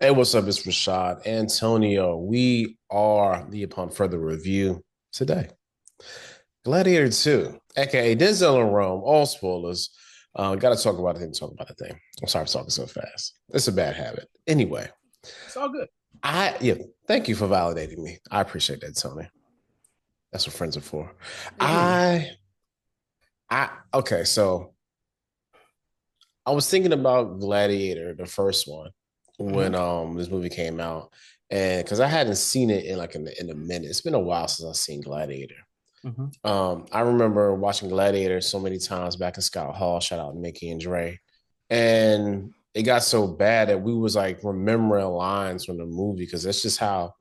Hey, what's up? It's Rashad Antonio. We are the Upon Further Review today. Gladiator 2, aka Denzel in Rome, all spoilers. Gotta talk about it and talk about the thing. I'm sorry for talking so fast. It's a bad habit. Anyway, It's all good. yeah, thank you for validating me. I appreciate that, Tony. That's what friends are for. Hmm. I okay, so I was thinking about Gladiator, the first one, Hmm. when this movie came out. And because I hadn't seen it in a minute. It's been a while since I've seen Gladiator. Hmm. I remember watching Gladiator so many times back in Scott Hall. Shout out to Mickey and Dre. And it got so bad that we was like remembering lines from the movie because that's just how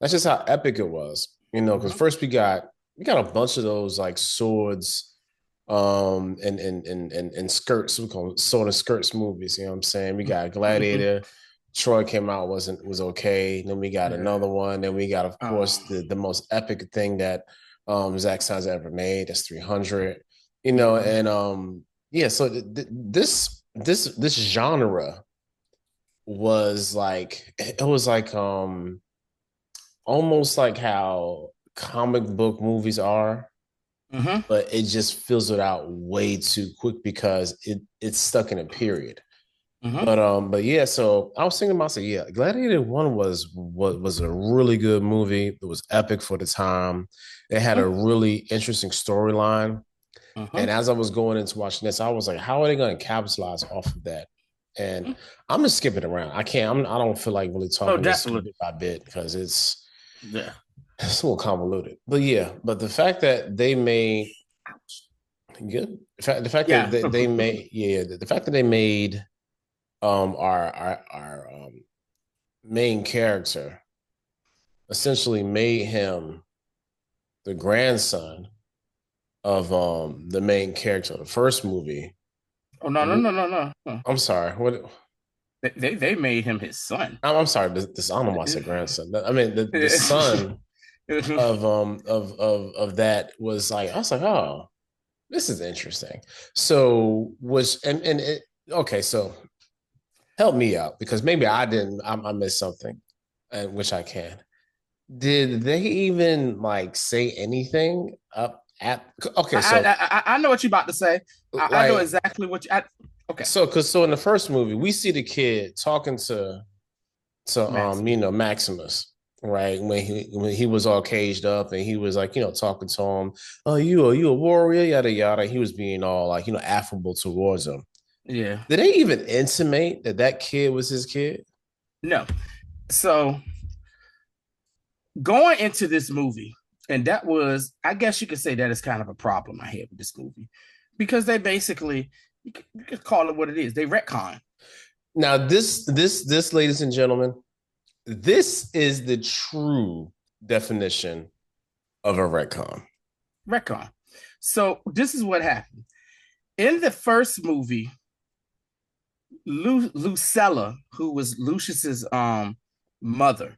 epic it was. You know, because Hmm. first we got a bunch of those like swords and skirts, we call it sword and skirts movies, you know what I'm saying? We got Hmm. Gladiator. Troy came out, was okay. Then we got Yeah. another one. Then we got, of course, Um. the most epic thing that Zach Snyder ever made. That's 300. You know, Hmm. and yeah. So this genre was like it was like almost like how comic book movies are, Hmm. but it just fizzled out way too quick because it's stuck in a period. Hmm. But yeah, so I was thinking about saying, yeah, Gladiator One was a really good movie. It was epic for the time. It had a really interesting storyline. Hmm. And as I was going into watching this, I was like, how are they going to capitalize off of that? And I'm just skipping around. I can't. I don't feel like really Oh, talking this definitely. bit by bit because Yeah. it's a little convoluted. But yeah, but the fact that they made good, the fact that Yeah. they made yeah, the fact that they made our main character essentially made him the grandson of the main character of the first movie. Oh, no, no, no, no, no, no. I'm sorry, what They made him his son. I'm sorry, this I don't know why I said grandson. I mean the son of that was like I was like, oh, this is interesting. So was and it okay, so help me out because maybe I missed something, which I can. Did they even like say anything up at okay, so I know what you're about to say. I know like exactly what you. Okay. so in the first movie we see the kid talking to Maximus. Maximus, right, when he was all caged up and he was like, talking to him, oh, you a warrior, yada yada. He was being all like, affable towards him. Yeah. Did they even intimate that kid was his kid? No. So going into this movie, and that was, I guess you could say that is kind of a problem I had with this movie because they basically, you could call it what it is. They retcon. Now this ladies and gentlemen, this is the true definition of a retcon. Retcon. So this is what happened. In the first movie, Lucella, who was Lucius's mother,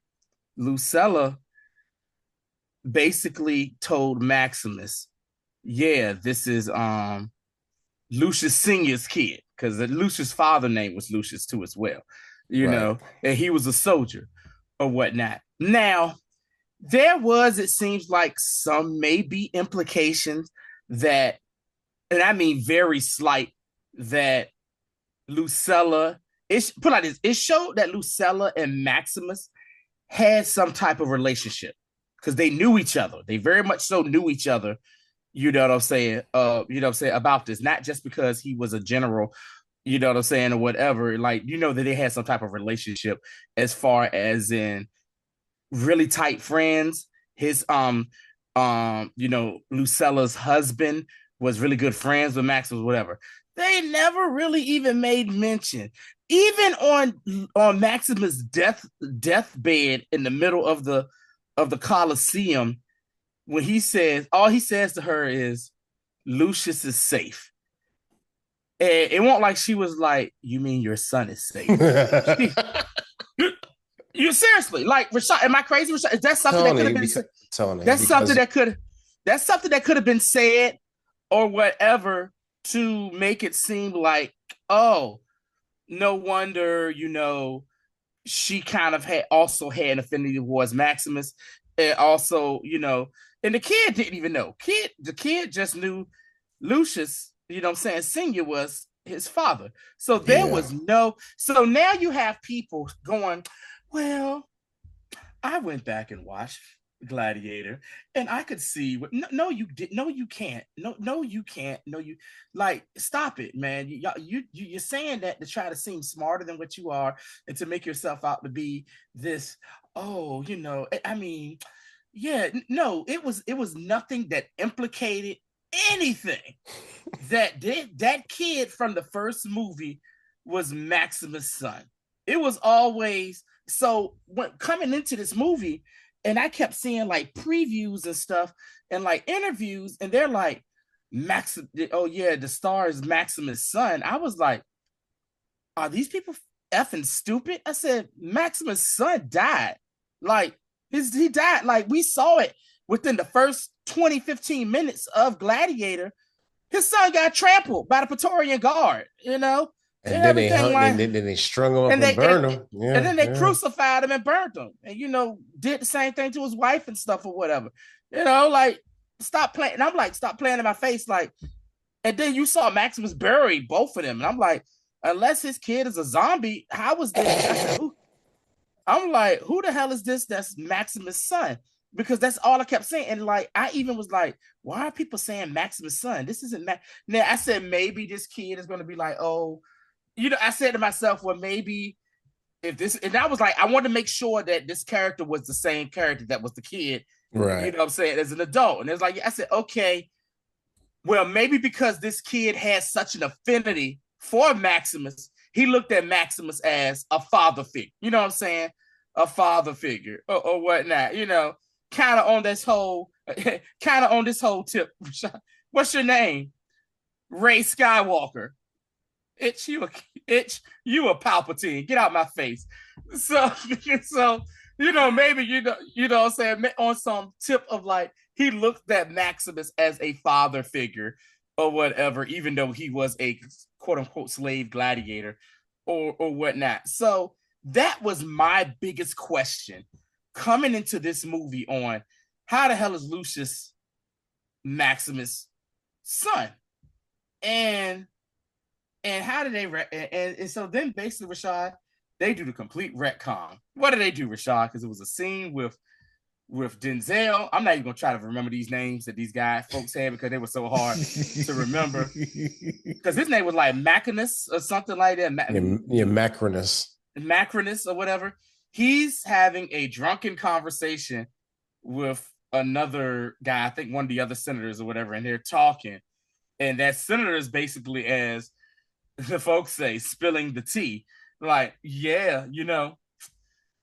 Lucella basically told Maximus, yeah, this is Lucius Senior's kid, because Lucius' father name was Lucius too as well, Right. and he was a soldier or whatnot. Now, there was, it seems like some maybe implications that, and I mean very slight, that Lucella, it put like this, it showed that Lucella and Maximus had some type of relationship because they knew each other. They very much so knew each other. You know what I'm saying? You know what I'm saying about this, not just because he was a general, you know what I'm saying, or whatever. Like, that they had some type of relationship as far as in really tight friends. His Lucella's husband was really good friends with Max, or whatever. They never really even made mention. Even on Maximus' deathbed in the middle of the Coliseum, when he says, all he says to her is, Lucius is safe. And it won't like she was like, you mean your son is safe? She, you seriously, like, Rashad, am I crazy, Rashad? Is that something that could Tony, have been because said? Tony, That's something because that could that's something that could have been said or whatever to make it seem like, oh, no wonder, she kind of had also had an affinity towards Maximus, and also, and the kid didn't even know. The kid just knew Lucius, what I'm saying, Senior was his father. So there Yeah. was no. So now you have people going, well, I went back and watched Gladiator, and I could see what. No, no, you did. No, you can't. No, no, you can't. No, you like stop it, man. You're saying that to try to seem smarter than what you are, and to make yourself out to be this. Oh, I mean, yeah, no, it was nothing that implicated anything that kid from the first movie was Maximus' son. It was always so when coming into this movie, and I kept seeing like previews and stuff and like interviews, and they're like, Max, oh yeah, the star is Maximus' son. I was like, are these people effing stupid? I said, Maximus' son died. Like he died. Like we saw it within the first 20, 15 minutes of Gladiator. His son got trampled by the Praetorian Guard, and And then they everything hung, like, then they strung him up and and they and, burned him. and Yeah, then they yeah. crucified him and burned him, and did the same thing to his wife and stuff or whatever. Like stop playing. And I'm like, stop playing in my face, like. And then you saw Maximus bury both of them, and I'm like, unless his kid is a zombie, how was this? I said, who? I'm like, who the hell is this? That's Maximus' son. Because that's all I kept saying. And like, I even was like, why are people saying Maximus' son? This isn't Now I said maybe this kid is going to be like, oh, I said to myself, well, maybe if this, and I was like, I wanted to make sure that this character was the same character that was the kid, Right. what I'm saying, as an adult. And it's like, I said, okay, well, maybe because this kid has such an affinity for Maximus, he looked at Maximus as a father figure. You know what I'm saying? A father figure or whatnot. Kind of on this whole, tip. What's your name? Ray Skywalker. It's you. It's you a Palpatine. Get out my face. So, so maybe what I'm saying, on some tip of like he looked at Maximus as a father figure or whatever, even though he was a quote unquote slave gladiator or whatnot. So that was my biggest question coming into this movie on how the hell is Lucius Maximus' son? And how did they and so then basically, Rashad, they do the complete retcon. What did they do, Rashad? Because it was a scene with Denzel. I'm not even gonna try to remember these names that these guys folks had because they were so hard to remember. Because his name was like Macrinus or something like that. Yeah, Macronus. Macrinus or whatever. He's having a drunken conversation with another guy, I think one of the other senators or whatever, and they're talking. And that senator is basically, as the folks say, spilling the tea. Like, yeah,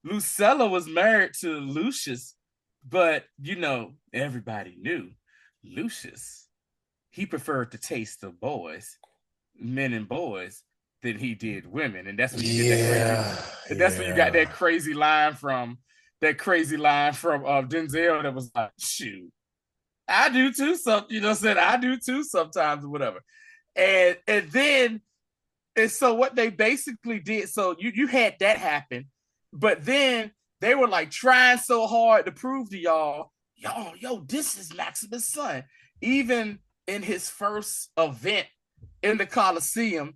Lucella was married to Lucius, but everybody knew Lucius. He preferred to taste the boys, men and boys, than he did women, and that's when you get that crazy. Yeah, And that's when you got yeah. that crazy line from Denzel that was like, "Shoot, I do too." Said I do too sometimes or whatever. And then and so what they basically did, so you had that happen, but then they were like trying so hard to prove to y'all, yo, this is Maximus' son. Even in his first event in the Coliseum,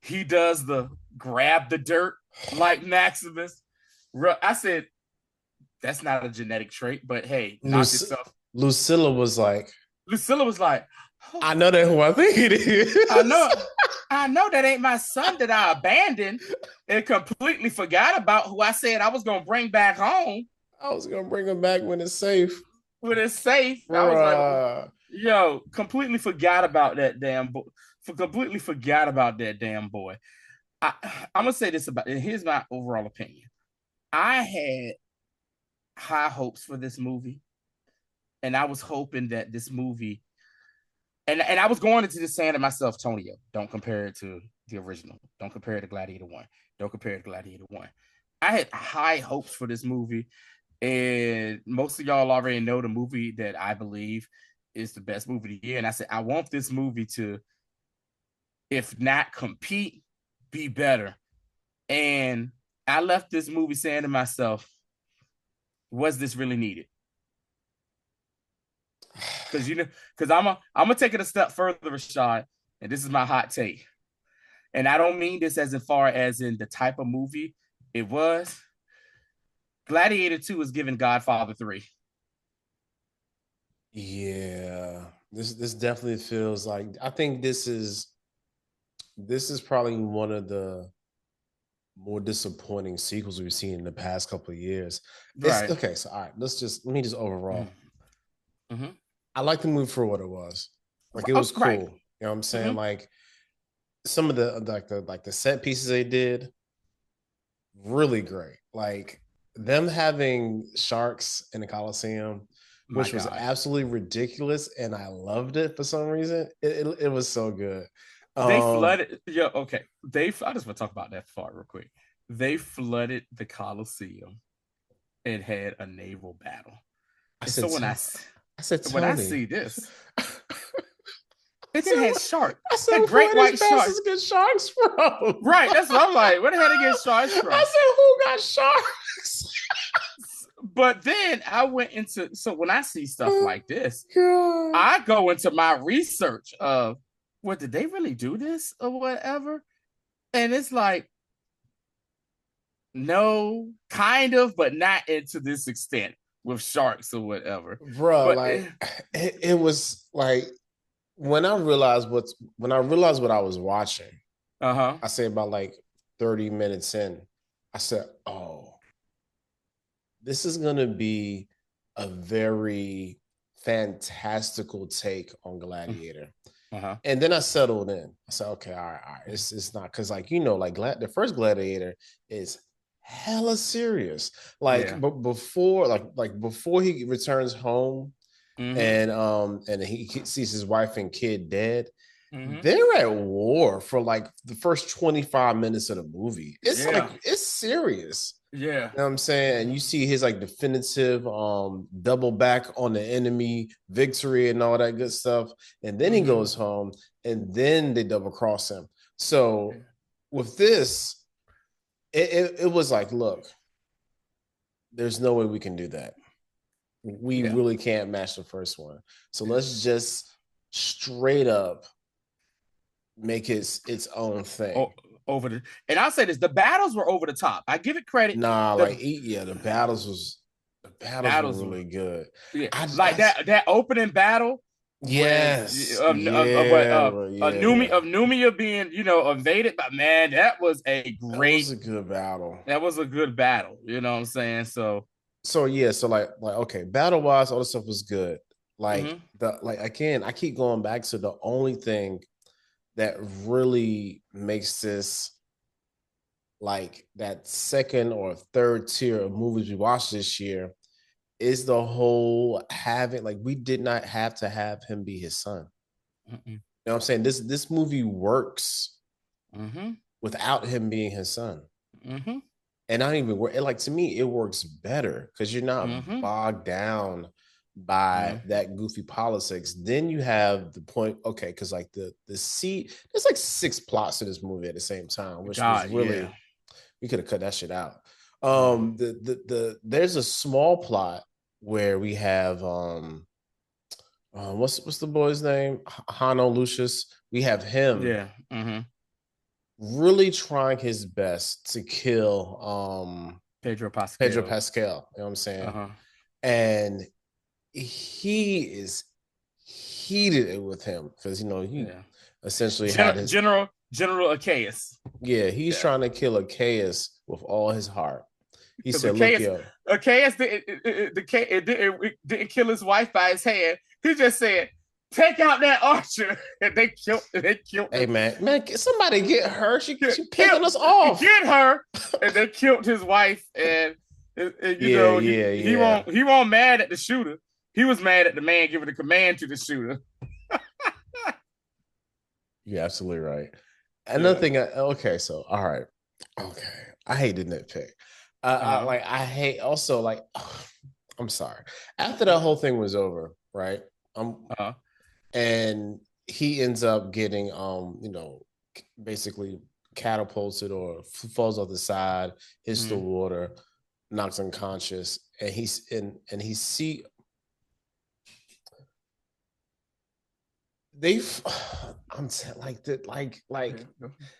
he does the grab the dirt like Maximus. I said, that's not a genetic trait, but hey, knock yourself. Lucilla was like, Lucilla was like, I oh, know that who I think it I is. know, I know that ain't my son that I abandoned and completely forgot about, who I said I was gonna bring back home I was gonna bring him back when it's safe. when it's safe. I was like, Bruh. yo, completely forgot about that damn boy. Completely forgot about that damn boy. I, I'm gonna say this about it. Here's my overall opinion. I had high hopes for this movie, and I was hoping that this movie, and I was going into this saying to myself, Tonio, don't compare it to the original. Don't compare it to Gladiator 1. Don't compare it to Gladiator 1. I had high hopes for this movie, and most of y'all already know the movie that I believe is the best movie of the year. And I said, I want this movie to, if not compete, be better. And I left this movie saying to myself, was this really needed? Because because I'm gonna take it a step further, Rashad, and this is my hot take. And I don't mean this as far as in the type of movie it was. Gladiator 2 is giving Godfather 3. Yeah, this definitely feels like, I think this is probably one of the more disappointing sequels we've seen in the past couple of years. It's Right. okay. So all right, let me just Mm-hmm. overall. Mm-hmm. I like the movie for what it was. Like it was Right. cool. You know what I'm saying? Mm-hmm. Like some of the set pieces they did, really great. Like them having sharks in the Coliseum, My which was God. absolutely ridiculous, and I loved it for some reason. It was so good. They Um, flooded. Yeah, okay. I just want to talk about that part real quick. They flooded the Coliseum and had a naval battle. I And said, so I said, when I Tony. see this, I it said, then had shark, I said, had where great did white his shark. bastards get sharks from? Right, that's what I'm like. Where the hell they get sharks I from? said, who got sharks? But then I went into so when I see stuff Oh, like this, God. I go into my research of, well, did they really do this or whatever? And it's like, no, kind of, but not into this extent with sharks or whatever. Bro, But like it was like when I realized what I was watching, uh-huh. I say about like 30 minutes in, I said, oh, this is gonna be a very fantastical take on Gladiator. Uh-huh. And then I settled in. I said, okay, all right, all right. It's not because, like, like the first Gladiator is hella serious. Like, Yeah. but before he returns home Mm-hmm. and he sees his wife and kid dead, Mm-hmm. they're at war for like the first 25 minutes of the movie. It's like Yeah. it's serious. Yeah. You know what I'm saying? And you see his like definitive double back on the enemy victory and all that good stuff. And then he Mm-hmm. goes home and then they double cross him. So with this, it was like, look, there's no way we can do that. We Yeah. really can't match the first one. So let's just straight up make its own thing. Oh, over the and I'll say this: the battles were over the top. I give it credit. Nah, The like yeah, the battles were battles were really good. yeah, like I that opening battle with yes, yeah, bro, yeah. Of Numia being invaded, but man, That was a good battle. that was a good battle. You know what I'm saying? So So yeah, so like okay, battle wise, all the stuff was good. Like mm-hmm, the like again, I keep going back to the only thing that really makes this like that second or third tier of movies we watched this year is the whole having, like, we did not have to have him be his son. mm-hmm, You know what I'm saying? This movie works mm-hmm, without him being his son. mm-hmm, And not even work. Like to me, it works better because you're not mm-hmm, bogged down by that goofy politics. Then you have the point, okay, because like the seat, there's like six plots to this movie at the same time, which was God, yeah. really, we could have cut that shit out. Mm-hmm. There's a small plot where we have what's the boy's name? Hano Lucius. We have him Yeah. Mm-hmm. really trying his best to kill Pedro Pedro Pascal. Pascal. You know what I'm saying? Uh-huh. And he is heated with him because he Yeah. essentially had his, General Achaeus. yeah, he's Yeah. trying to kill Achaeus with all his heart. He Because said, "Look, Achaeus yo, Achaeus didn't kill his wife by his hand. He just said, take out that archer. And they killed hey him. man, somebody get her. She picking Kill, us off." get her. And they killed his wife. Yeah, yeah, he yeah. won't mad at the shooter. He was mad at the man giving the command to the shooter. You're absolutely right. Another Yeah. thing, okay, so all right, okay, I hate to nitpick. Uh-huh. I hate also like, I'm sorry. After that whole thing was over, right? And he ends up getting, basically catapulted or falls off the side, hits the Mm. water, knocks unconscious, and he see they. I'm like that, like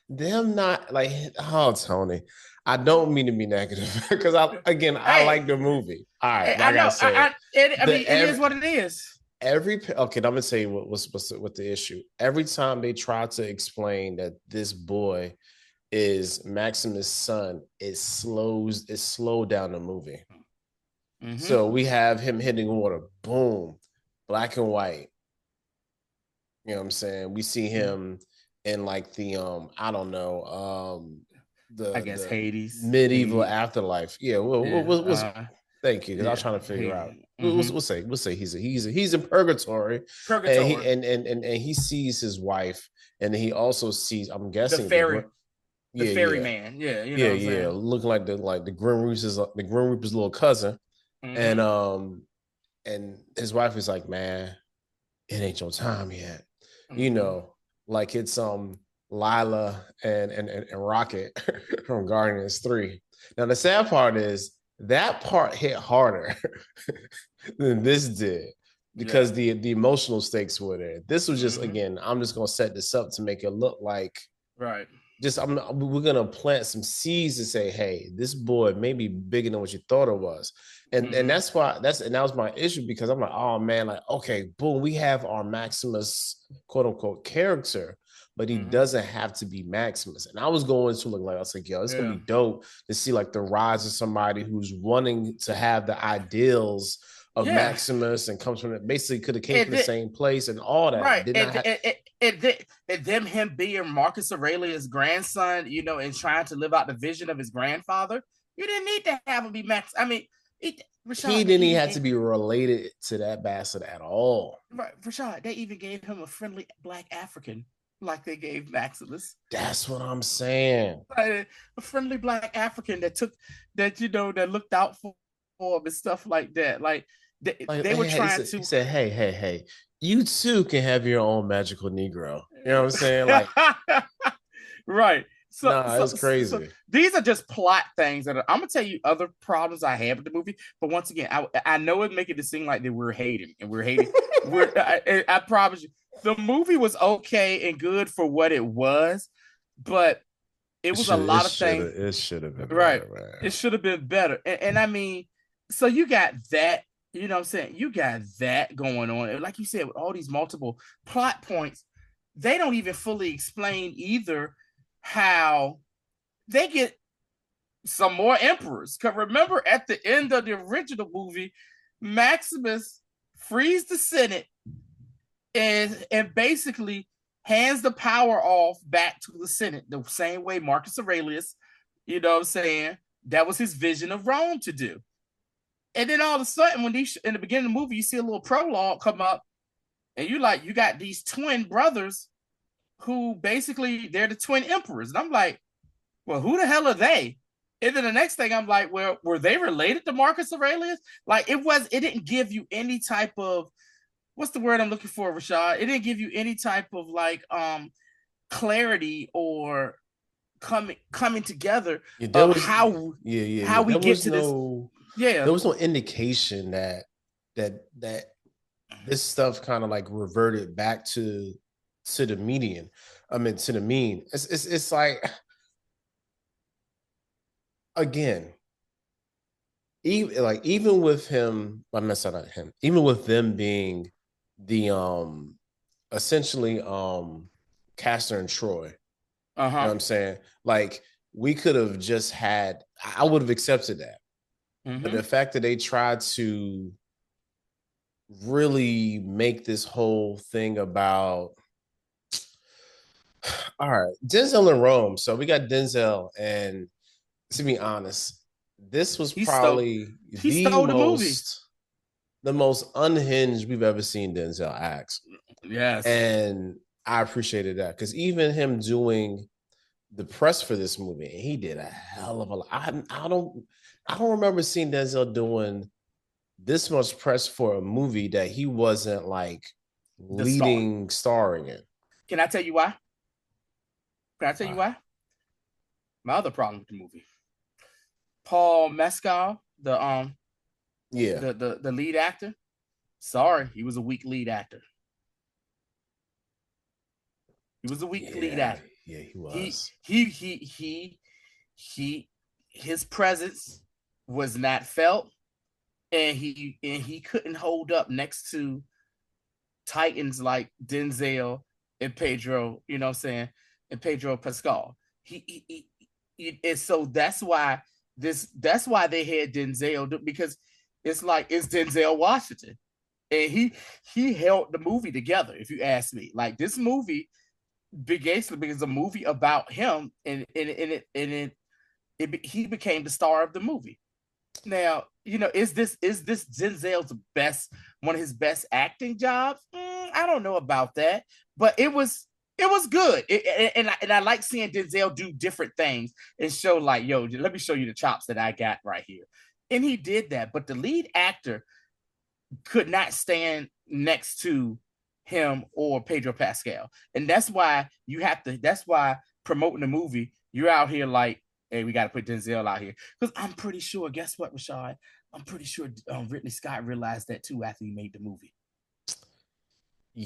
them not like oh Tony. I don't mean to be negative because I Hey, like the movie. All right, I like I know. said, I the mean, it is what it is. okay, I'm gonna tell you what the issue. Every time they try to explain that this boy is Maximus' son, it slowed down the movie. Mm-hmm. So we have him hitting water, boom, black and white. You know what I'm saying? We see him in like the I don't know, I guess the Hades. medieval Maybe. afterlife. Yeah, Yeah. thank you, because I was Yeah. trying to figure out. Hades. Mm-hmm. We'll say he's in purgatory, and he Purgatory. and he sees his wife, and he also sees. I'm The guessing fairy. The yeah, yeah, ferryman. Yeah. You know yeah, what I'm yeah, saying? looking like the Grim Reaper's little cousin, and Mm-hmm. um and his wife is like, man, it ain't your time yet, you Mm-hmm. know, like it's Lila and Rocket from Guardians 3. Now the sad part is that part hit harder than this did Yeah. because the emotional stakes were there. This was just Mm-hmm. again, I'm just gonna set this up to make it look like Right. we're gonna plant some seeds to say, hey, this boy may be bigger than what you thought it was. And Mm-hmm. that was my issue because I'm like, oh man, like, okay, boom, we have our Maximus quote unquote character, but he Mm-hmm. doesn't have to be Maximus. And I was going to look like I was like, yo, it's gonna Yeah. be dope to see like the rise of somebody who's wanting to have the ideals of Yeah. Maximus and comes from it, basically could have came And from the then, same place and all that. right. Did not have And them him being Marcus Aurelius' grandson, and trying to live out the vision of his grandfather. You didn't need to have him be Max. I mean, he Rashad, they didn't even even have to gave be related to that bastard at all. right, Rashad, they even gave him a friendly black African, like they gave Maximus. That's what I'm saying. A friendly black African that took that looked out for him and stuff like that. Like Like, they were trying he to said, hey, you too can have your own magical Negro. You know what I'm saying? Like, right. So, nah, it so, was so crazy. these are just plot things I'm gonna tell you other problems I have with the movie. But once again, I know it making it seem like that we're hating and we're hating. I promise you, the movie was okay and good for what it was, but it was a lot of things. It should have been Right. better, man. It should have been better. And I mean, so you got that, you know what I'm saying? You got that going on. And like you said, with all these multiple plot points, they don't even fully explain either how they get some more emperors. Because remember, at the end of the original movie, Maximus frees the Senate and basically hands the power off back to the Senate, the same way Marcus Aurelius, you know what I'm saying? That was his vision of Rome to do. And then all of a sudden, when in the beginning of the movie, you see a little prologue come up, and you got these twin brothers who basically they're the twin emperors. And I'm like, well, who the hell are they? And then the next thing I'm like, well, were they related to Marcus Aurelius? Like it didn't give you any type of what's the word I'm looking for, Rashad? It didn't give you any type of like clarity or coming together Yeah, there of was how we get to this. Yeah. there was no indication that this stuff kind of like reverted back to the median. I mean to the mean. It's like again, even with him, I'm not him, even with them being the essentially Castor and Troy. You know Uh-huh. what I'm saying? Like we could have just had I would have accepted that. But Mm-hmm. the fact that they tried to really make this whole thing about all right, Denzel in Rome. So we got Denzel, and to be honest, this was He stole probably he stole the movie. the most unhinged we've ever seen Denzel act. Yes. And I appreciated that because even him doing the press for this movie, he did a hell of a lot. I don't remember seeing Denzel doing this much press for a movie that he wasn't like The star. starring in. Can I tell you why? Can I tell you Wow. why? My other problem with the movie, Paul Mescal, Yeah, the lead actor. Sorry, he was a weak lead actor. He was a weak lead yeah, actor. yeah. He He was. he he he he his presence was not felt, and he couldn't hold up next to Titans like Denzel and Pedro, you know what I'm saying, and Pedro Pascal. And so that's why they had Denzel, because it's Denzel Washington, and he held the movie together. If you ask me, like, this movie basically is a movie about him, and he became the star of the movie. Now, is this Denzel's best, one of his best acting jobs? I don't know about that, but it was good. And I like seeing Denzel do different things and show, like, yo, let me show you the chops that I got right here. And he did that, but the lead actor could not stand next to him or Pedro Pascal. And that's why promoting the movie, you're out here like, hey, we got to put Denzel out here. Because I'm pretty sure, guess what, Rashad? I'm pretty sure Ridley Scott realized that too after he made the movie.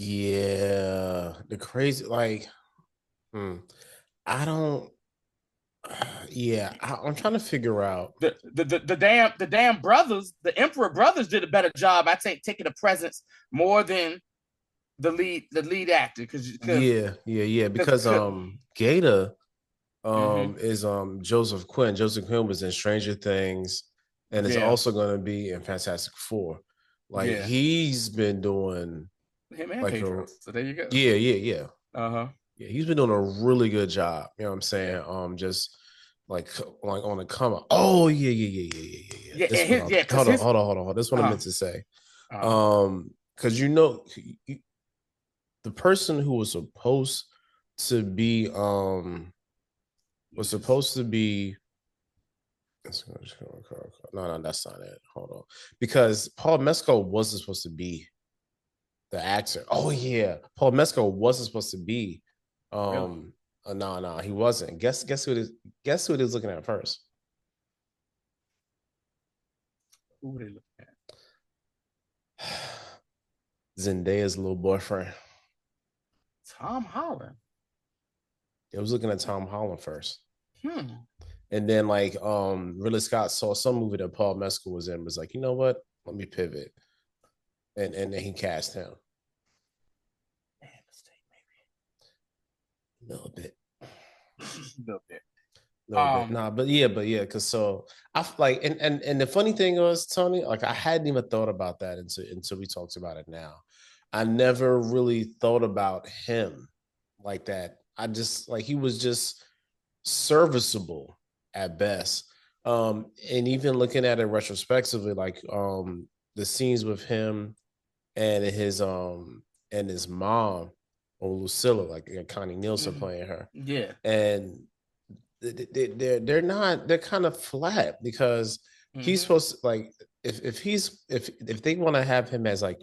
Yeah, the crazy like. Hmm, I don't. Yeah, I'm trying to figure out. The damn brothers, the Emperor brothers, did a better job, I think, taking the presence more than the lead actor, Yeah, yeah, yeah. Because because Gata mm-hmm. is Joseph Quinn. Joseph Quinn was in Stranger Things and is Yeah, also going to be in Fantastic Four. Like yeah, he's been doing him and like a Pedro. So there you go. yeah, yeah, yeah. Uh-huh. Yeah, he's been doing a really good job. You know what I'm Yeah. saying? Just like on the come up. Oh yeah, yeah, yeah, yeah, yeah, yeah, yeah. Yeah, This and one. his yeah, because Hold on, his hold on, hold on, hold on. This is what I uh meant to say. uh Because the person who was supposed to be was supposed to be. No, no, that's not it. Hold on, because Paul Mescal wasn't supposed to be the actor. Oh yeah, Paul Mescal wasn't supposed to be. really, No, no, he wasn't. Guess who it is? Guess who it is looking at first? who would they look at? Zendaya's little boyfriend. Tom Holland. It was looking at Tom Holland first. Hmm. And then like Ridley Scott saw some movie that Paul Mescal was in, was like, you know what? Let me pivot. And then he cast him. Man, mistake, A little bit. maybe. A little bit. A little bit. Um, Nah, but yeah, because so I like and the funny thing was, Tony, like I hadn't even thought about that until we talked about it now. I never really thought about him like that. I just like he was just serviceable at best. And even looking at it retrospectively, like the scenes with him and his mom or Lucilla, like Connie Nielsen mhm. playing her, Yeah. and they're not they're kind of flat because he's Hmm. supposed to like if they want to have him as like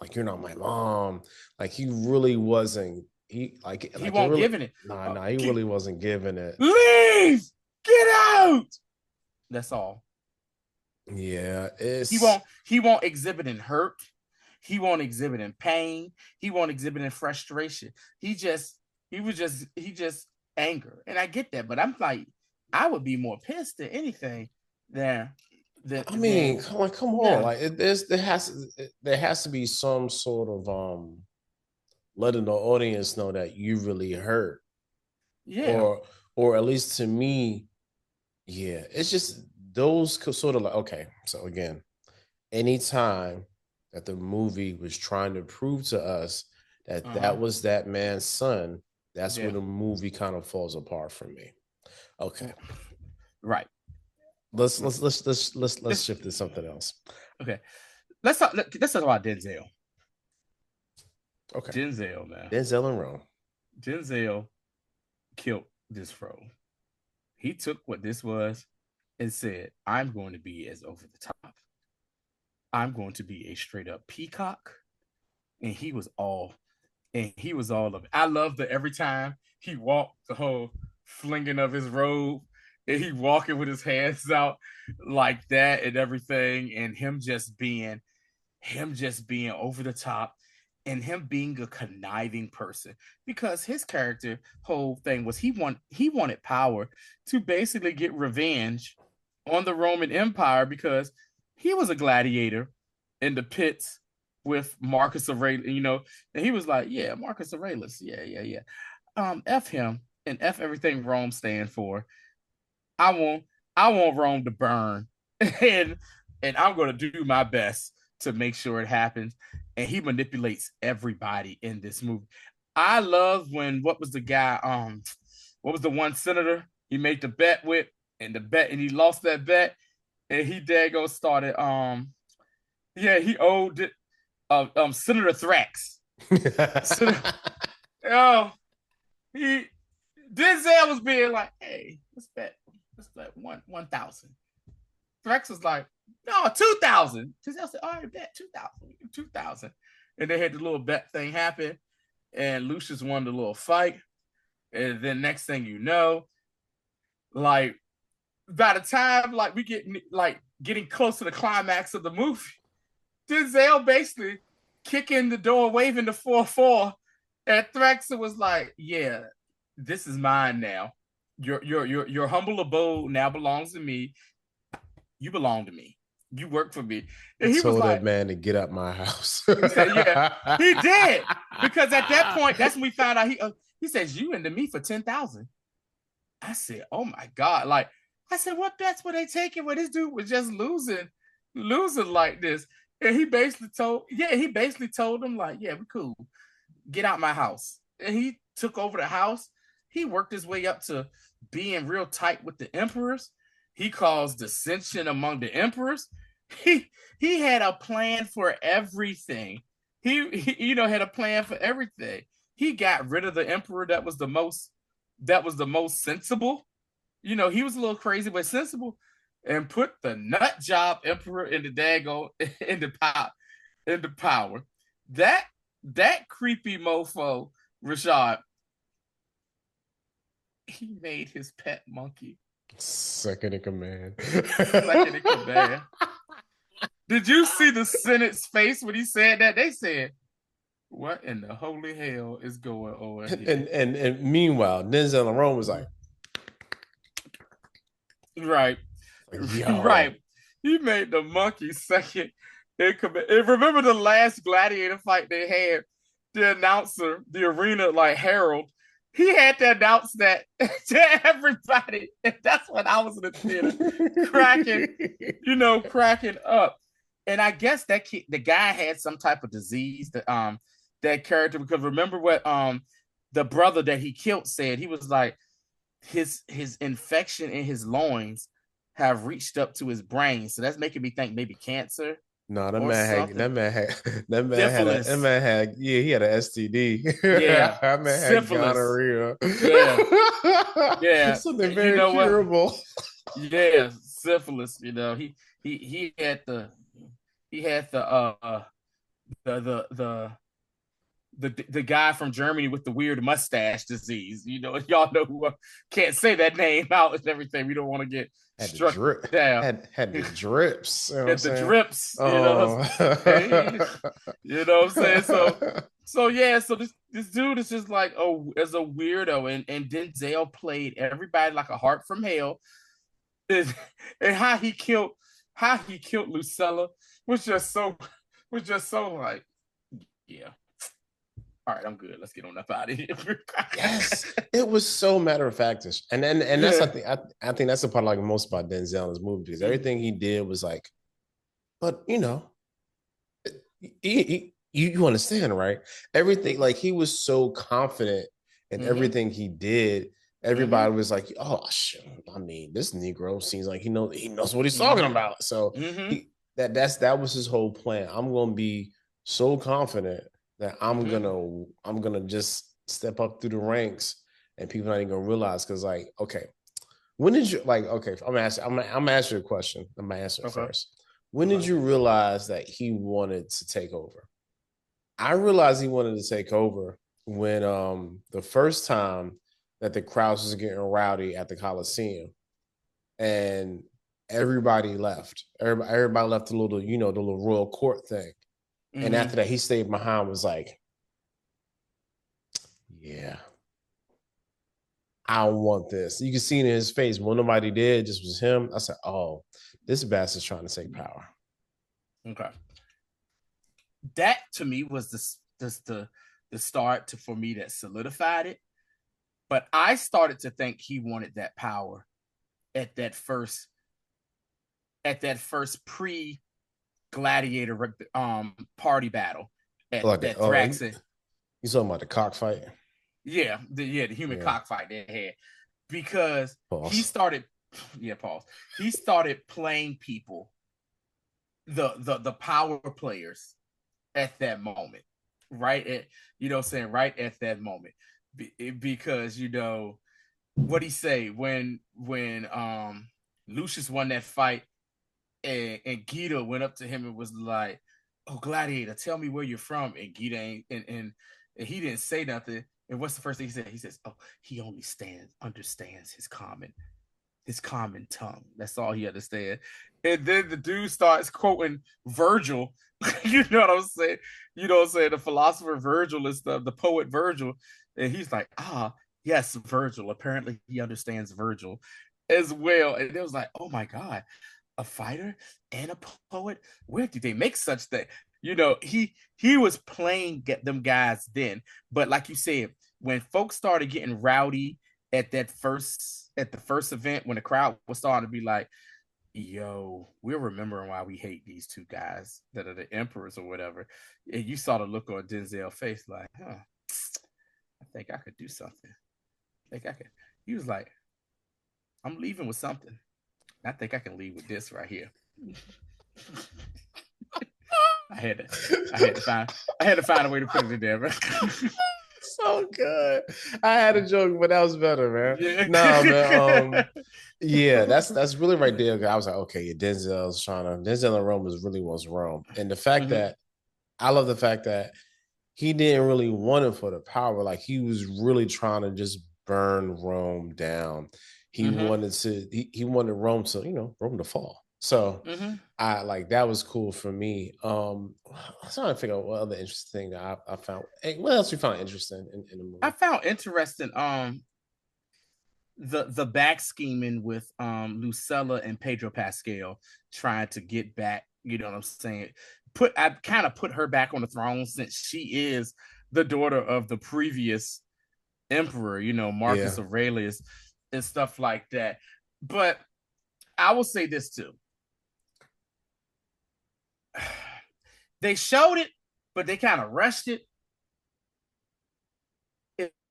like you're not my mom, like he really wasn't he He like it won't really give it. nah he really wasn't giving it. Leave. Get out. That's all. Yeah, He it's won't. He won't exhibit in hurt. He won't exhibit in pain. He won't exhibit in frustration. He just anger, and I get that. But I'm like, I would be more pissed than anything than than I mean, than come on, yeah, like there has to be some sort of letting the audience know that you really hurt, yeah. or at least to me, yeah, it's just those sort of like okay. So again, anytime that the movie was trying to prove to us that Uh huh. that was that man's son, that's where Yeah. the movie kind of falls apart for me. Okay, Right. let's This shift to something else. okay. Let's talk about Denzel. Okay, Denzel, man. Denzel and Rome. Denzel killed this role. He took what this was and said, I'm going to be as over the top. I'm going to be a straight up peacock. And he was all of it. I love that every time he walked, the whole flinging of his robe. and he walking with his hands out like that and everything, and him just being over the top and him being a conniving person because his character whole thing was he wanted power to basically get revenge on the Roman Empire because he was a gladiator in the pits with Marcus Aurelius, and he was like, yeah, Marcus Aurelius, yeah. F him and F everything Rome stand for. I want I want Rome to burn, and I'm going to do my best to make sure it happens. And he manipulates everybody in this movie. I love when what was the guy? What was the one senator he made the bet with, and he lost that bet, and he dago started yeah, he owed it Senator Thrax. Senator, oh, he Denzel was being like, hey, let's bet 1,000. Thrax was like, no, 2,000. Denzel said, all right, bet 2,000, 2,000. And they had the little bet thing happen, and Lucius won the little fight. And then next thing you know, like by the time like we get like getting close to the climax of the movie, Denzel basically kicking the door, waving the 4-4, and Thraxa was like, "Yeah, this is mine now. Your humble abode now belongs to me. You belong to me. You work for me." I And he was told that like, man to get up my house. "He said, yeah, he did." Because at that point, that's when we found out he says you into me for 10,000. I said, "Oh my god!" Like I said, "What bets were they taking where this dude was just losing like this?" And he basically told him like, "Yeah, we cool. Get out my house." And he took over the house. He worked his way up to being real tight with the emperors. He caused dissension among the emperors. He had a plan for everything. He had a plan for everything. He got rid of the emperor that was the most sensible. He was a little crazy but sensible, and put the nut job emperor in the dago into power. That creepy mofo Rashad, he made his pet monkey Second in command. second in command. Did you see the Senate's face when he said that? They said, "What in the holy hell is going on and, here?" and meanwhile, Denzel and Rome was like, Right. yo. Right. He made the monkey second in command. And remember the last gladiator fight they had? The announcer, the arena like Harold, he had to announce that to everybody. And that's when I was in the theater cracking, cracking up. And I guess the guy had some type of disease that character, because remember what the brother that he killed said. He was like, his infection in his loins have reached up to his brain. So that's making me think maybe cancer No, that or man had something. that man had that man had a that Syphilis. man had yeah, he had an STD. Yeah. That man had Syphilis. gonorrhea. Yeah. Yeah. Something You very know what? curable. Yeah, syphilis. He had the the guy from Germany with the weird mustache disease. Y'all know who can't say that name out and everything. We don't want to get Had the struck drip down. had the drips. You know what I'm At the saying? drips, Oh. you know what I'm saying? So yeah, so this dude is just like, oh, as a weirdo, and Denzel played everybody like a heart from hell. And how he killed Lucella was just so like, yeah. All right, I'm good. Let's get on up out of here. Yes, it was so matter of factish, and that's Yeah. I think that's the part I like most about Denzel in this movie, because everything he did was like, but you understand, right? Everything, like, he was so confident in Mm-hmm. everything he did. Mm-hmm. Everybody was like, "Oh shit!" I mean, this Negro seems like he knows what he's talking Mm-hmm. about. So Mm-hmm. he that was his whole plan. I'm gonna be so confident that Mm-hmm. I'm gonna just step up through the ranks, and people not even gonna realize, because, like, okay, when did you, like, okay, I'm gonna ask you a question. I'm gonna answer it Okay. first. When did Okay. you realize that he wanted to take over? I realized he wanted to take over when the first time that the crowds was getting rowdy at the Coliseum. and everybody left. Everybody left the little, the little royal court thing. And Mm-hmm. after that, he stayed behind, was like, yeah, I don't want this. You can see it in his face. When nobody did, just was him. I said, oh, this bastard's trying to take power. Okay. That to me was the start for me that solidified it. But I started to think he wanted that power at that first pre Gladiator party battle at Like, that oh, Thraxon. you talking about the cockfight? Yeah, the human Yeah. cockfight they had, because he Pause. started. Yeah, pause. He started playing people, the power players at that moment, right at right at that moment, because what he say when Lucius won that fight, and Gita went up to him and was like, "Oh, Gladiator, tell me where you're from." And Gita ain't, and he didn't say nothing. And what's the first thing he said? He says, "Oh, he only understands his common tongue. That's all he understands." And then the dude starts quoting Virgil. You know what I'm saying? You know what I'm saying? The philosopher Virgil and stuff, the poet Virgil. And he's like, yes, Virgil. Apparently he understands Virgil as well. And it was like, oh my God, a fighter and a poet? Where did they make such thing? He was playing them guys then. But like you said, when folks started getting rowdy at the first event, when the crowd was starting to be like, yo, we're remembering why we hate these two guys that are the emperors or whatever. And you saw the look on Denzel's face like, I think I could do something. I think I could. He was like, I'm leaving with something. I think I can leave with this right here. I had to find a way to put it in there, bro. So good. I had a joke, but that was better, man. Yeah. Nah, man. Yeah, that's really right there. I was like, okay, yeah, Denzel and Rome really wants Rome. And the fact Mm-hmm. that I love the fact that he didn't really want it for the power. Like he was really trying to just burn Rome down. Mm-hmm. He wanted Rome to, Rome to fall. So Mm-hmm. I like that was cool for me. I was trying to figure out what other interesting thing I found. Hey, what else you found interesting in the I movie? found interesting the back scheming with Lucella and Pedro Pascal trying to get back, you know what I'm saying? I kind of put her back on the throne, since she is the daughter of the previous emperor, Yeah. Marcus Aurelius and stuff like that. But I will say this too. They showed it, but they kind of rushed it.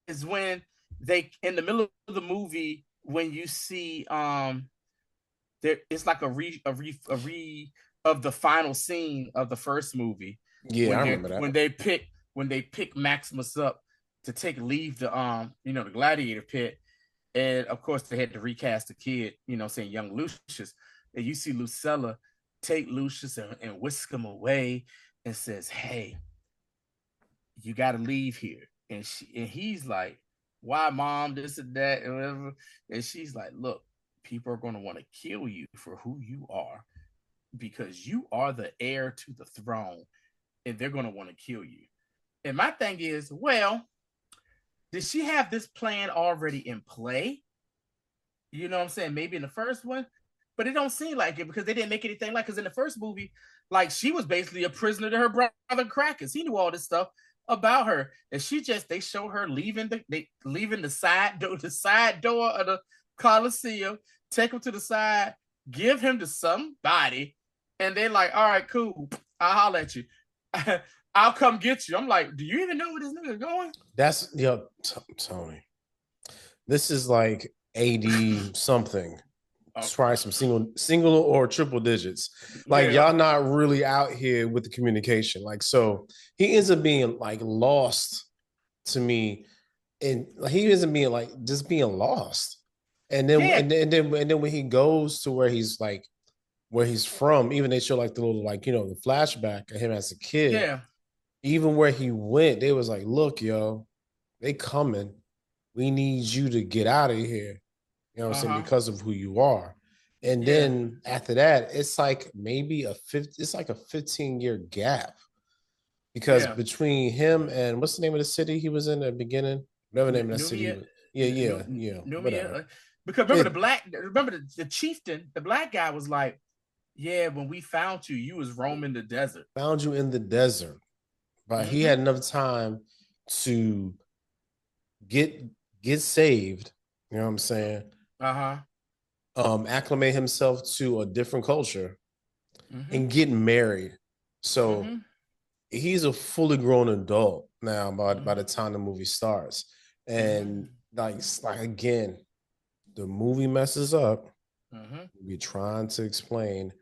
Is when they, in the middle of the movie, when you see there, it's like a re of the final scene of the first movie, Yeah, I remember that. when they pick Maximus up to take leave the gladiator pit. And of course they had to recast the kid, saying young Lucius. And you see Lucella take Lucius and whisk him away and says, "Hey, you got to leave here." And he's like, "Why, mom? This and that and whatever." And she's like, "Look, people are going to want to kill you for who you are, because you are the heir to the throne, and they're going to want to kill you." And my thing is, well, did she have this plan already in play? You know what I'm saying? Maybe in the first one, but it don't seem like it, because they didn't make anything like. Because in the first movie, like, she was basically a prisoner to her brother Crackers. He knew all this stuff about her, and they show her leaving the side door of the Coliseum, take him to the side, give him to somebody, and they're like, "All right, cool, I'll holler at you." I'll come get you. I'm like, do you even know where this nigga going? That's Tony. This is like AD something. Oh, Try some single or triple digits. Like yeah. y'all not really out here with the communication. Like so he ends up being like lost to me, and he isn't being like just being lost. Yeah. And then when he goes to where he's like where he's from, even they show like the little like the flashback of him as a kid. Yeah. Even where he went, they was like, "Look, yo, they coming. We need you to get out of here." You know what I'm saying? Uh-huh. Because of who you are. And Yeah. then after that, it's like maybe it's like a 15-year gap because Yeah. between him and what's the name of the city he was in at the beginning? Whatever the name of that city he Numia, was. Yeah, Numia. whatever. Because remember It remember the chieftain, the black guy was like, "Yeah, when we found you, you was roaming the desert." found you in the desert, but he Mm-hmm. had enough time to get get saved. You know what I'm saying? Uh-huh. Acclimate himself to a different culture Mm-hmm. and get married. So Mm-hmm. he's a fully grown adult now by Mm-hmm. the time the movie starts. And Mm-hmm. like again, the movie messes up. Mm-hmm. We're trying to explain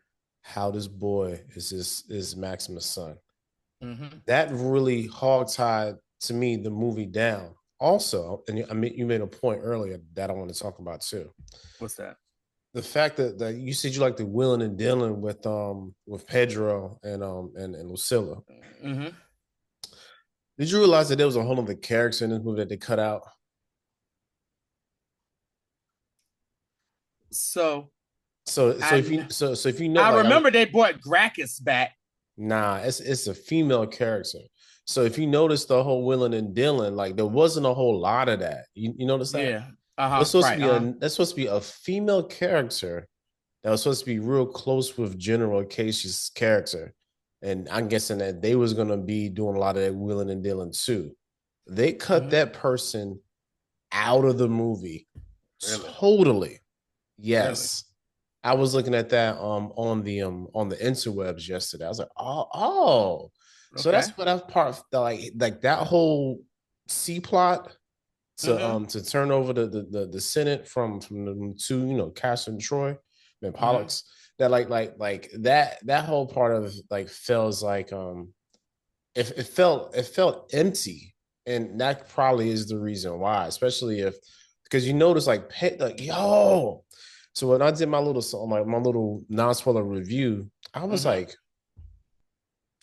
how this boy is Maximus' son. Mm-hmm. That really hogtied to me the movie down. Also, and I mean, you made a point earlier that I want to talk about too. What's that? The fact that you said you like the wheeling and dealing with Pedro and Lucilla. Mm-hmm. Did you realize that there was a whole other character in this movie that they cut out? So So if I you so if you know I like remember they brought Gracchus back. nah, it's a female character. So if you notice the whole willing and dealing, like there wasn't a whole lot of that. You notice that? Yeah. Uh-huh. Right. That's supposed to be a female character that was supposed to be real close with General Casey's character. And I'm guessing that they was gonna be doing a lot of that willing and dealing too. They cut Mm-hmm. that person out of the movie Really? totally. Really? Yes. I was looking at that on the interwebs yesterday. I was like, oh. So Okay. that's what I've part like that whole C plot Mm-hmm. to turn over the Senate from the two, Castor and Troy and Mm-hmm. Pollux. That like that whole part of like feels like it felt empty, and that probably is the reason why, especially if because you notice like yo. So when I did my little non-spoiler review, I was Mm-hmm. like,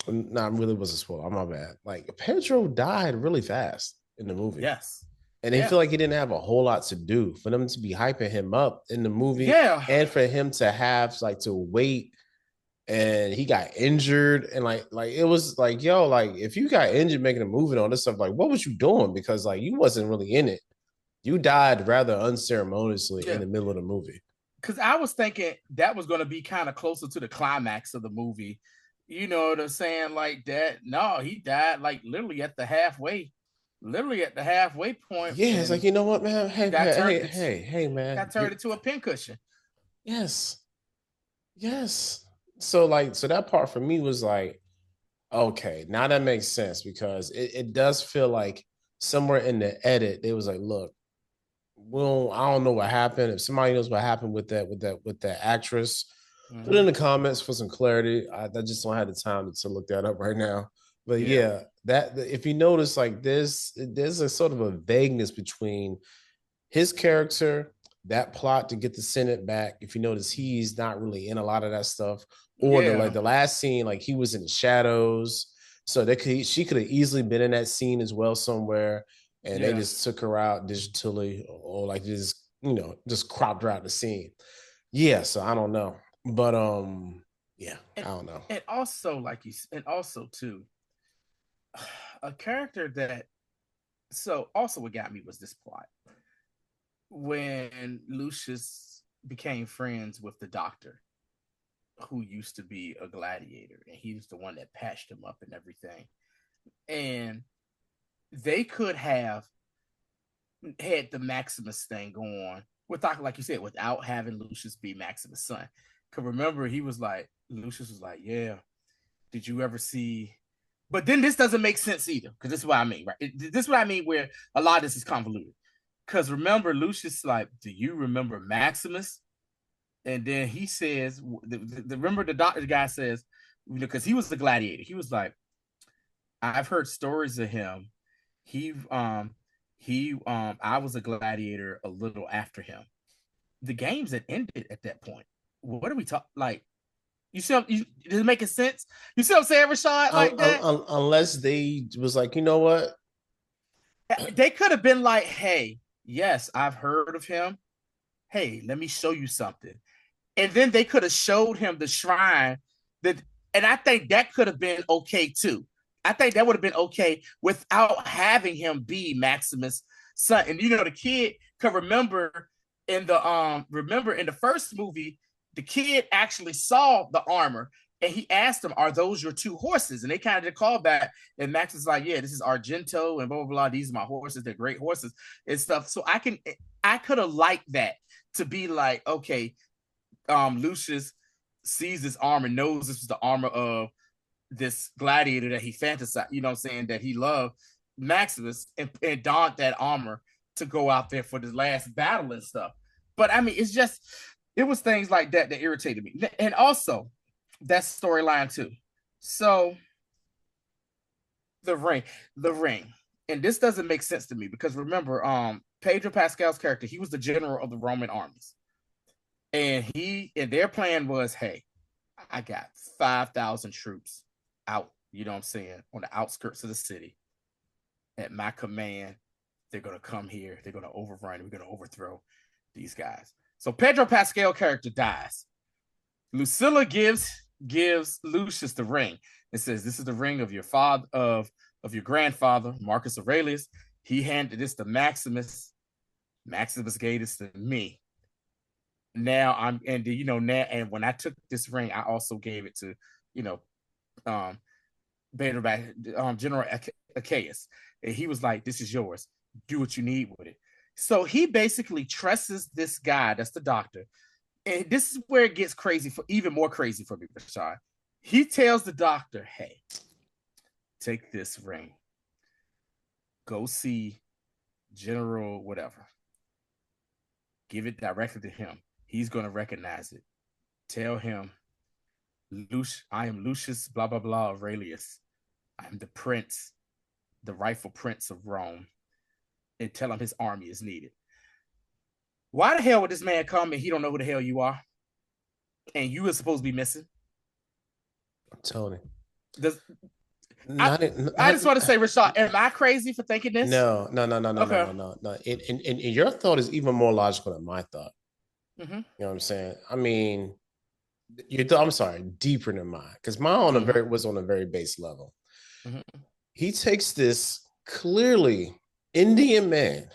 nah, it really was a spoiler. I'm my bad. Like Pedro died really fast in the movie. Yes. And they Yeah. feel like he didn't have a whole lot to do for them to be hyping him up in the movie Yeah. and for him to have like to wait and he got injured and like it was like yo like if you got injured making a movie on this stuff like what was you doing because like you wasn't really in it, you died rather unceremoniously in Yeah. the middle of the movie. Because I was thinking that was going to be kind of closer to the climax of the movie. You know what I'm saying? Like that. No, he died like literally at the halfway point, Yeah, it's like and you know what man, hey got turned hey hey hey man, got you turned into a pincushion. yes, yes. So that part for me was like okay, now that makes sense because it does feel like somewhere in the edit they was like look, well, I don't know what happened. If somebody knows what happened with that actress, put it in Mm-hmm. the comments for some clarity. I just don't have the time to look that up right now. But Yeah. yeah, that if you notice, like there's a sort of a vagueness between his character, that plot to get the Senate back. If you notice, he's not really in a lot of that stuff. Or Yeah. the last scene, like he was in the shadows. So she could have easily been in that scene as well somewhere, and they Yeah. just took her out digitally or like just cropped her out the scene. Yeah, so I don't know, but yeah, I And don't know. and also and also too, a character that also what got me was this plot when Lucius became friends with the doctor who used to be a gladiator, and he was the one that patched him up and everything. And they could have had the Maximus thing going without, like you said, without having Lucius be Maximus' son. Cause remember, Lucius was like, yeah, did you ever see? But then this doesn't make sense either, because this is what I mean, right? This is what I mean where a lot of this is convoluted. Because remember, Lucius like, do you remember Maximus? And then he says, remember the doctor guy says, because he was the gladiator. He was like, I've heard stories of him. He I was a gladiator a little after him. The games had ended at that point. What are we talking like? You see, does it make sense? You see what I'm saying, Rashad? Like that, Unless they was like, you know what? they could have been like, "Hey, yes, I've heard of him. Hey, let me show you something." and then they could have showed him the shrine that, and I think that could have been okay too. I think that would have been okay without having him be Maximus' son. And the kid could remember in the first movie, the kid actually saw the armor and he asked them, "Are those your two horses?" And they kind of did call back, and Max is like, "Yeah, this is Argento and blah blah blah. These are my horses. They're great horses and stuff." So I could have liked that to be like, okay, Lucius sees this armor, knows this is the armor of this gladiator that he fantasized, you know what I'm saying, that he loved, Maximus, and donned that armor to go out there for the last battle and stuff. But I mean, it was things like that that irritated me. And also that storyline too. So the ring. And this doesn't make sense to me because remember, Pedro Pascal's character, he was the general of the Roman armies. And their plan was, hey, I got 5,000 troops out, you know what I'm saying, on the outskirts of the city. At my command, they're going to come here. They're going to overrun. We're going to overthrow these guys. So Pedro Pascal character dies. Lucilla gives Lucius the ring. It says, "This is the ring of your father, of your grandfather, Marcus Aurelius. He handed this to Maximus. Maximus gave this to me. Now and when I took this ring, I also gave it to, General Achaeus. And he was like, this is yours. Do what you need with it." So he basically trusts this guy, that's the doctor. And this is where it gets even more crazy for me, Rashad. He tells the doctor, hey, take this ring. Go see General whatever. Give it directly to him. He's going to recognize it. Tell him, I am Lucius, blah, blah, blah, Aurelius. I'm the prince, the rightful prince of Rome. And tell him his army is needed. Why the hell would this man come and he don't know who the hell you are? And you are supposed to be missing? I'm telling you. I just want to say, Rashad, am I crazy for thinking this? No. And your thought is even more logical than my thought. Mm-hmm. You know what I'm saying? I mean, I'm sorry, deeper than mine, because mine was on a very base level. Mm-hmm. He takes this clearly Indian man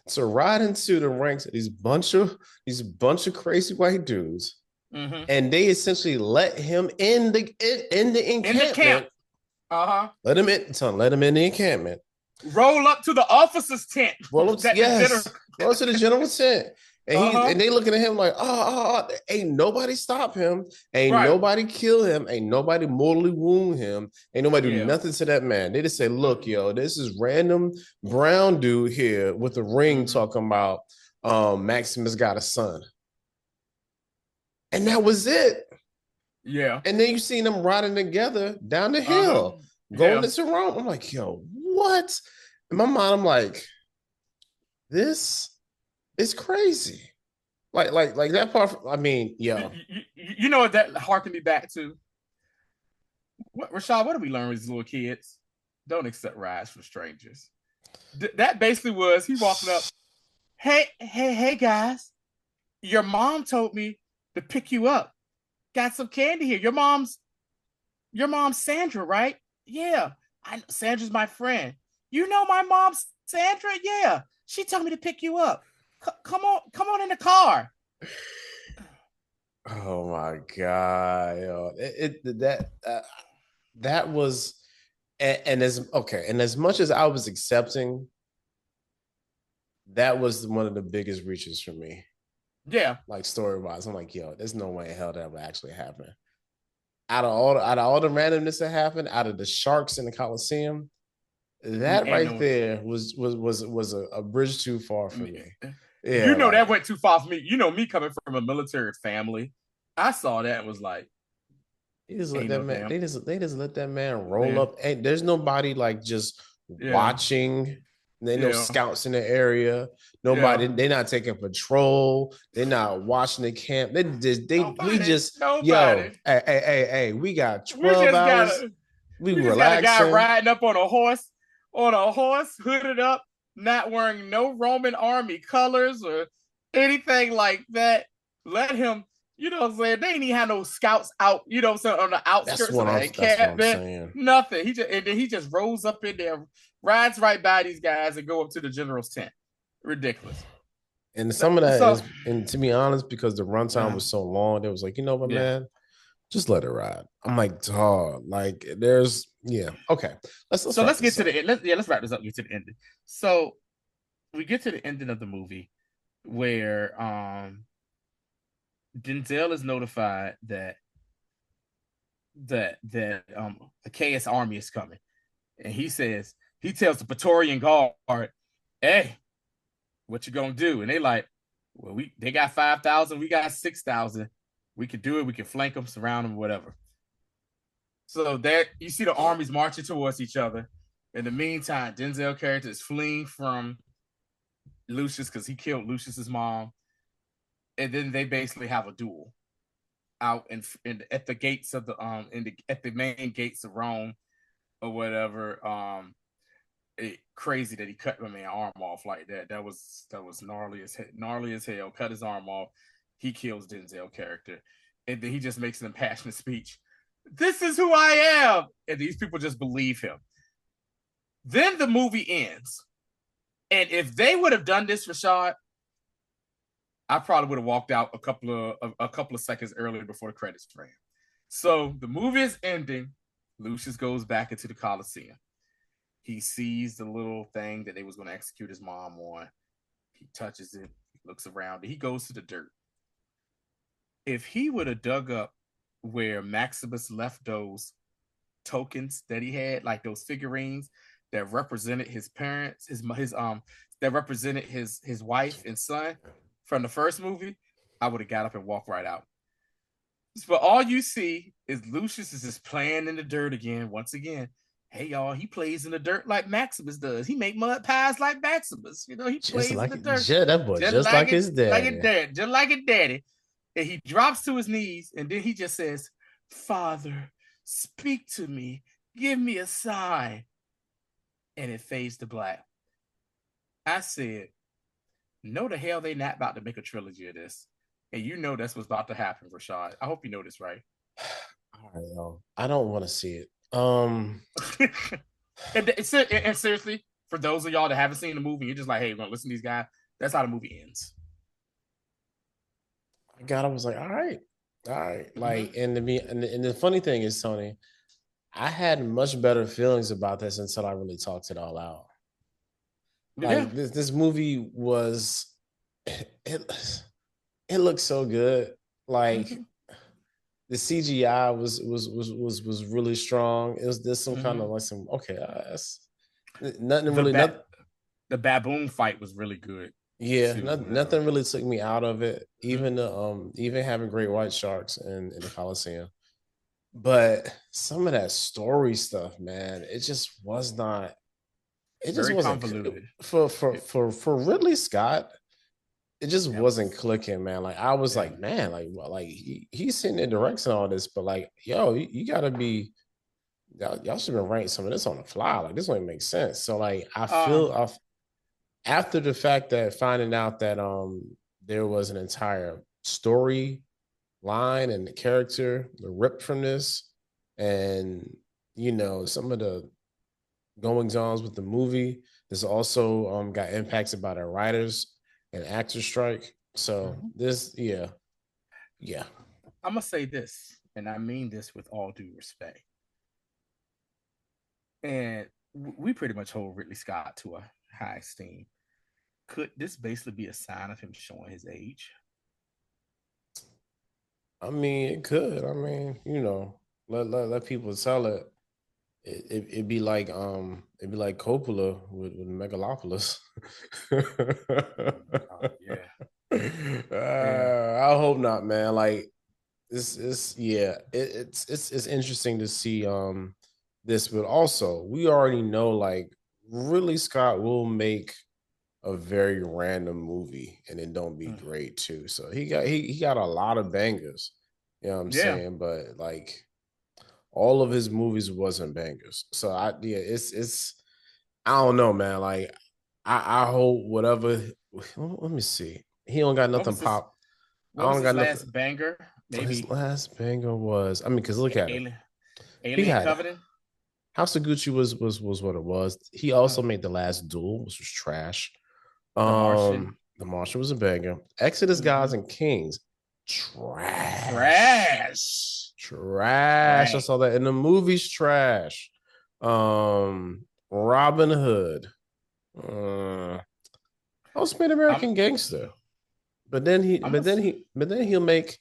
to ride into the ranks of these bunch of crazy white dudes, and they essentially let him in the encampment. Let him in the encampment. Roll up to the officer's tent. Roll to the general's tent. And they looking at him like, ain't nobody stop him. Ain't nobody kill him. Ain't nobody mortally wound him. Ain't nobody do nothing to that man. They just say, look, yo, this is random brown dude here with a ring talking about Maximus got a son. And that was it. Yeah. And then you seen them riding together down the hill, going into Rome. I'm like, yo, what? In my mind, I'm like, this is crazy. Like that part. I mean, yo. You know what that harkened me back to? Rashad, what did we learn with these little kids? Don't accept rides from strangers. That basically was he walking up. Hey, guys. Your mom told me to pick you up. Got some candy here. Your mom's Sandra, right? Yeah. Sandra's my friend. You know my mom, Sandra? Yeah. She told me to pick you up. Come on in the car. Oh my God. Yo. That was, and as much as I was accepting, that was one of the biggest reaches for me. Yeah. Like story-wise. I'm like, yo, there's no way in hell that would actually happen. Out of all the randomness that happened, out of the sharks in the Coliseum, that there was a bridge too far for me. Yeah, that went too far for me. You know, me coming from a military family, I saw that and was like, they just let that man roll up. And there's nobody like just watching. There ain't no scouts in the area. Nobody. They're not taking patrol. They're not watching the camp. Hey, we got 12 hours. We just got a guy riding up on a horse, hooded up, not wearing no Roman army colors or anything like that. let him. You know what I'm saying? They ain't even have no scouts out. You know what I'm saying, on the outskirts of the That's what I'm encampment. saying. Nothing. He just rolls up in there, rides right by these guys, and go up to the general's tent. Ridiculous. And some of that So, is, and to be honest, because the runtime was so long, it was like, you know what, yeah. man, just let it ride. I'm like, dog, like there's yeah, okay. Let's So wrap let's get this to up. the end. Let's wrap this up. Get to the ending. So we get to the ending of the movie where Denzel is notified that a KS army is coming, and he tells the Praetorian Guard, "Hey, what you gonna do?" And they like, "Well, they got 5,000, we got 6,000. We could do it. We can flank them, surround them, whatever." So that you see the armies marching towards each other. In the meantime, Denzel character is fleeing from Lucius because he killed Lucius's mom, and then they basically have a duel out at the gates of at the main gates of Rome or whatever. Crazy that he cut my man arm off like that. That was gnarly as hell. Cut his arm off. He kills Denzel character, and then he just makes an impassioned speech. This is who I am, and these people just believe him. Then the movie ends, and if they would have done this, Rashad, I probably would have walked out a couple of seconds earlier before the credits ran. So the movie is ending. Lucius goes back into the Coliseum. He sees the little thing that they was going to execute his mom on. He touches it, looks around. He goes to the dirt. If he would have dug up where Maximus left those tokens that he had, like those figurines that represented his parents, his that represented his wife and son from the first movie, I would have got up and walked right out. But all you see is Lucius is just playing in the dirt again, once again. Hey y'all, he plays in the dirt like Maximus does. He make mud pies like Maximus. You know, he Just plays in like the dirt, that boy, just just like his like it daddy. dad, just like it daddy. And he drops to his knees, and then he just says, "Father, speak to me, give me a sign," and it fades to black. I said, "No, the hell they not about to make a trilogy of this." And you know that's what's about to happen, Rashad. I hope you know this, right? All right, yo. I don't want to see it. And seriously, for those of y'all that haven't seen the movie, you're just like, hey, we're gonna listen to these guys. That's how the movie ends. God, I was like, all right, all right. Mm-hmm. Like, and to me, and the funny thing is, Tony, I had much better feelings about this until I really talked it all out. Yeah. Like this movie was it it looked so good. Like Mm-hmm. the CGI was really strong. It was there's some kind Mm-hmm. of like some okay, that's nothing The really bat nothing. the baboon fight was really good Yeah, too. nothing Whatever. really took me out of it. Mm-hmm. Even having great white sharks in the Coliseum, but some of that story stuff, man, it just was not. It just Very wasn't convoluted. for Ridley Scott. It just Yep. wasn't clicking, man. Like I was Yeah. like, man, like what, like he's sitting there directing all this, but like, yo, you gotta be. Y'all should have been writing some of this on the fly. Like this wouldn't make sense. So like, Um. after the fact that finding out that there was an entire story line and the character were ripped from this, and some of the goings ons with the movie. This also got impacted by the writers and actors strike. So Mhm. this, yeah, yeah. I'm gonna say this, and I mean this with all due respect. And we pretty much hold Ridley Scott to a high esteem. Could this basically be a sign of him showing his age? I mean, it could. I mean, let people tell it. It'd be like Coppola with Megalopolis. Yeah. Yeah. I hope not, man. Like it's yeah, it's interesting to see this, but also we already know like really Scott will make a very random movie and it don't be Mm. great too. So he got a lot of bangers, you know what I'm Yeah. saying? But like all of his movies wasn't bangers. So it's I don't know, man. Like I hope whatever. Let me see. He don't got What nothing was this? pop. I What was don't his got nothing. last banger? His Maybe last banger was, I mean, because look at him. Alien He Alien had Covenant. House of Gucci was what it was. He Uh, also made The Last Duel, which was trash. the Martian. The Martian was a banger. Exodus, Gods, Mm-hmm. and Kings, trash, Trash. trash. I Right. saw that in the movies, trash. Robin Hood, Ultimate I'm American Gangster. I'm a But then he'll make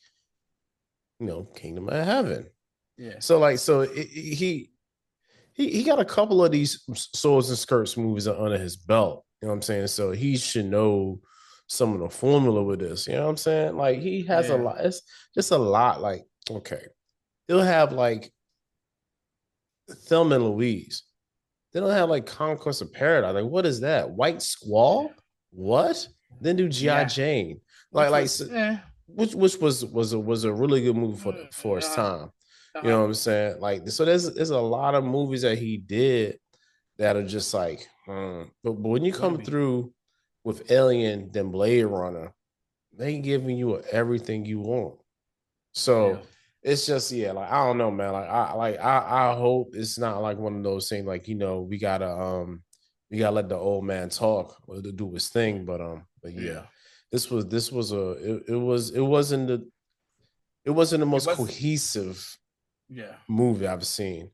Kingdom of Heaven. yeah. So like, he got a couple of these swords and skirts movies under his belt. You know what I'm saying? So he should know some of the formula with this. You know what I'm saying? Like he has a Yeah. lot. It's just a lot. Like okay, he'll have like Thelma and Louise. They don't have like Conquest of Paradise. Like what is that? White Yeah. Squall? What? Then do GI Yeah. Jane. Which Like was so, which was a really good movie for its uh-huh. time. You know Uh-huh. what I'm saying? Like so, there's a lot of movies that he did that are just like, but when you What to come be? through with Alien, then Blade Runner, they giving you everything you want. Yeah. So it's just yeah, like I don't know, man. I hope it's not like one of those things like we gotta let the old man talk or to do his thing. But yeah, Yeah. this was it wasn't the It most was cohesive yeah. movie I've seen,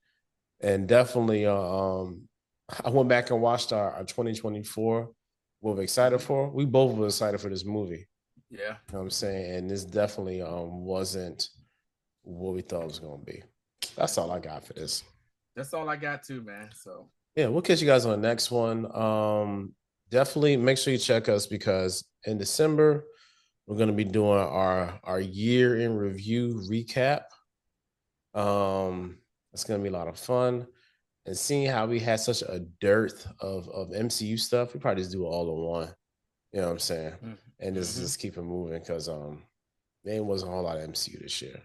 and definitely I went back and watched our 2024. What we're excited Mhm. for. We both were excited for this movie. Yeah. You know what I'm saying? And this definitely wasn't what we thought it was gonna be. That's all I got for this. That's all I got too, man. So Yeah, we'll catch you guys on the next one. Definitely make sure you check us because in December we're gonna be doing our year in review recap. It's gonna be a lot of fun. And seeing how we had such a dearth of MCU stuff, we probably just do it all in one. You know what I'm saying? And mm-hmm. just keep it moving because there wasn't a whole lot of MCU this year.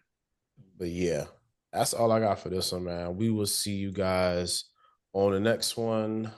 But yeah, that's all I got for this one, man. We will see you guys on the next one.